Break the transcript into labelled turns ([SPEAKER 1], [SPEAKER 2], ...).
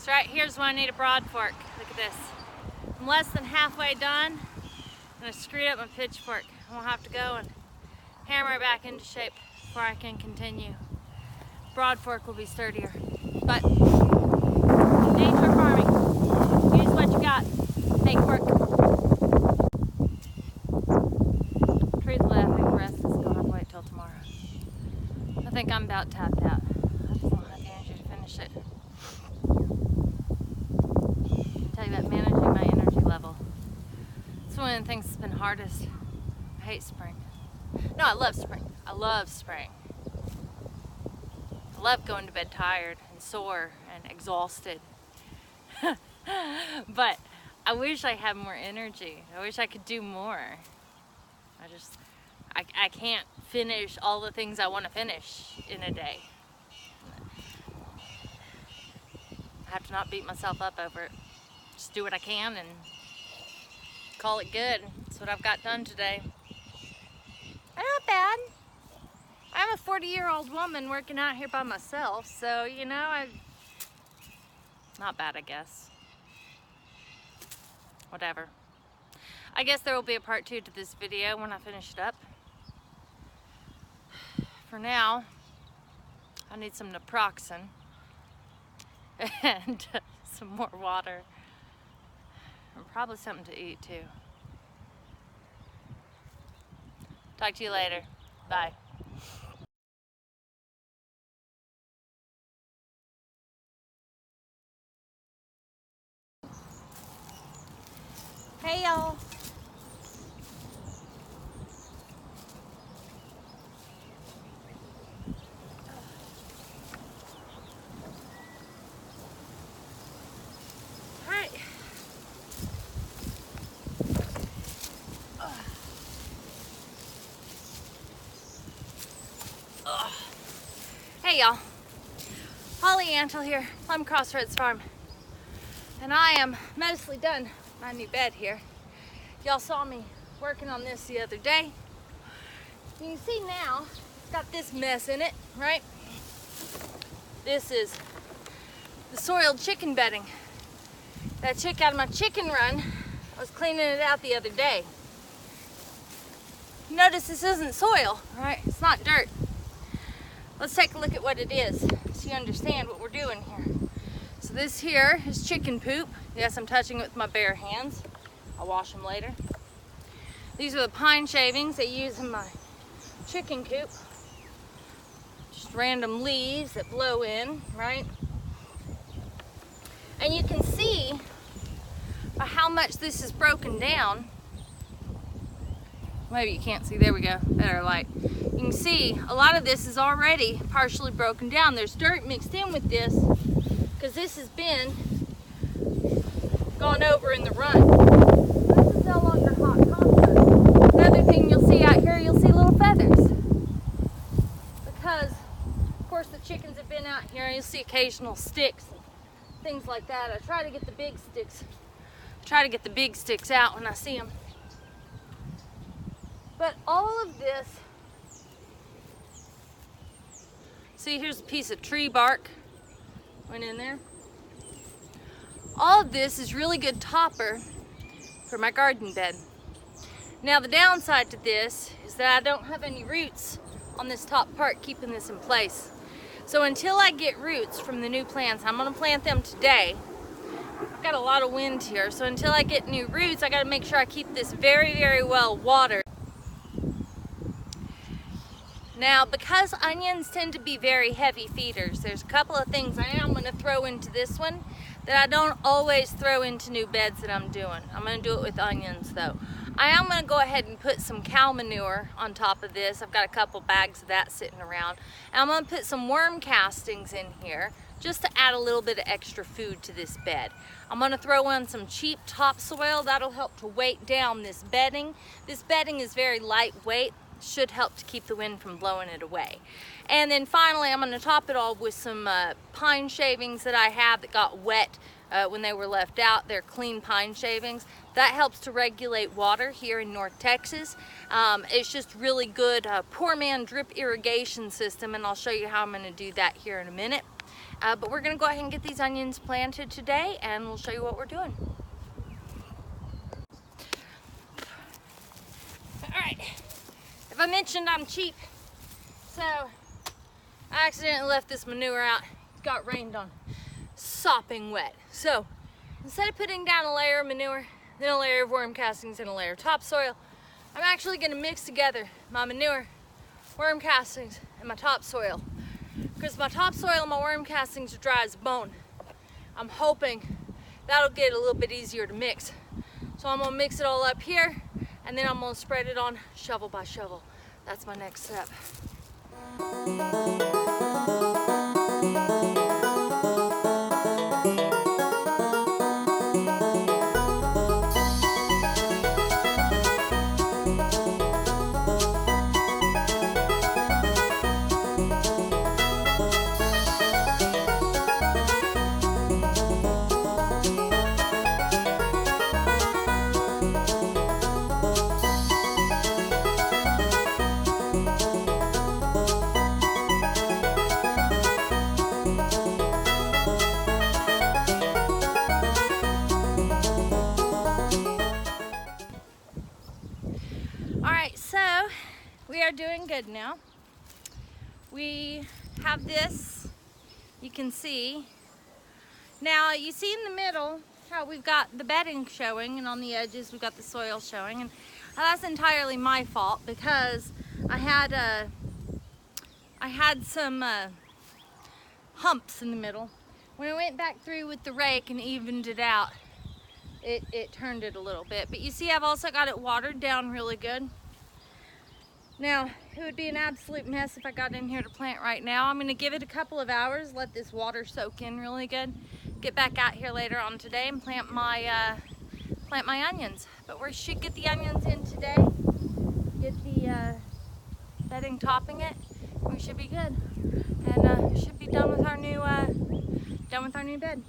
[SPEAKER 1] So right here's when I need a broad fork. Look at this. I'm less than halfway done and I screwed up my pitchfork. I'll have to go and hammer it back into shape before I can continue. Broad fork will be sturdier. But nature farming, use what you got, make work. Tree's left, I think the rest is gonna have to wait till tomorrow. I think I'm about tapped out. I just don't have the energy to finish it. I'll tell you that managing my energy level. It's one of the things that's been hardest. I hate spring. No, I love spring. I love spring. I love going to bed tired and sore and exhausted. But I wish I had more energy. I wish I could do more. I can't finish all the things I want to finish in a day. I have to not beat myself up over it. Just do what I can and call it good. That's what I've got done today. Not bad. I'm a 40-year-old woman working out here by myself, so you know, not bad, I guess. Whatever. I guess there will be a part 2 to this video when I finish it up. For now, I need some naproxen and some more water and probably something to eat too. Talk to you later. Bye. Hey y'all. Hi. Hey y'all. Holly Antle here, Plum Crossroads Farm. And I am mostly done my new bed here. Y'all saw me working on this the other day. You can see now it's got this mess in it, right? This is the soiled chicken bedding that I took out of my chicken run. I was cleaning it out the other day. Notice this isn't soil, right? It's not dirt. Let's take a look at what it is so you understand what we're doing here. So this here is chicken poop. Yes, I'm touching it with my bare hands. I'll wash them later. These are the pine shavings I use in my chicken coop. Just random leaves that blow in, right? And you can see by how much this is broken down. Maybe you can't see, there we go, better light. You can see a lot of this is already partially broken down. There's dirt mixed in with this because this has been gone over in the run. This is no longer hot compost. Another thing you'll see out here, you'll see little feathers. Because, of course, the chickens have been out here and you'll see occasional sticks and things like that. I try to get the big sticks out when I see them. But all of this, see, here's a piece of tree bark, went in there. All of this is really good topper for my garden bed. Now the downside to this is that I don't have any roots on this top part keeping this in place. So until I get roots from the new plants, I'm gonna plant them today. I've got a lot of wind here, so until I get new roots, I gotta make sure I keep this very, very well watered. Now, because onions tend to be very heavy feeders, there's a couple of things I am going to throw into this one that I don't always throw into new beds that I'm doing. I'm going to do it with onions though. I am going to go ahead and put some cow manure on top of this. I've got a couple bags of that sitting around. And I'm going to put some worm castings in here just to add a little bit of extra food to this bed. I'm going to throw in some cheap topsoil. That'll help to weight down this bedding. This bedding is very lightweight. Should help to keep the wind from blowing it away. And then finally I'm going to top it all with some pine shavings that I have that got wet when they were left out. They're clean pine shavings. That helps to regulate water here in North Texas. It's just really good poor man drip irrigation system, and I'll show you how I'm going to do that here in a minute. But we're gonna go ahead and get these onions planted today, and we'll show you what we're doing. All right, if I mentioned I'm cheap, so I accidentally left this manure out. It got rained on, sopping wet. So instead of putting down a layer of manure, then a layer of worm castings and a layer of topsoil, I'm actually gonna mix together my manure, worm castings, and my topsoil. Because my topsoil and my worm castings are dry as a bone. I'm hoping that'll get a little bit easier to mix. So I'm gonna mix it all up here, and then I'm gonna spread it on shovel by shovel. That's my next step. Alright, so we are doing good now. We have this, you can see. Now you see in the middle how we've got the bedding showing, and on the edges we've got the soil showing, and that's entirely my fault because I had some humps in the middle. When I went back through with the rake and evened it out, it turned it a little bit. But you see I've also got it watered down really good. Now, it would be an absolute mess if I got in here to plant right now. I'm gonna give it a couple of hours, let this water soak in really good, get back out here later on today and plant my onions. But we should get the onions in today, get the bedding topping it, we should be good. And should be done with our new bed.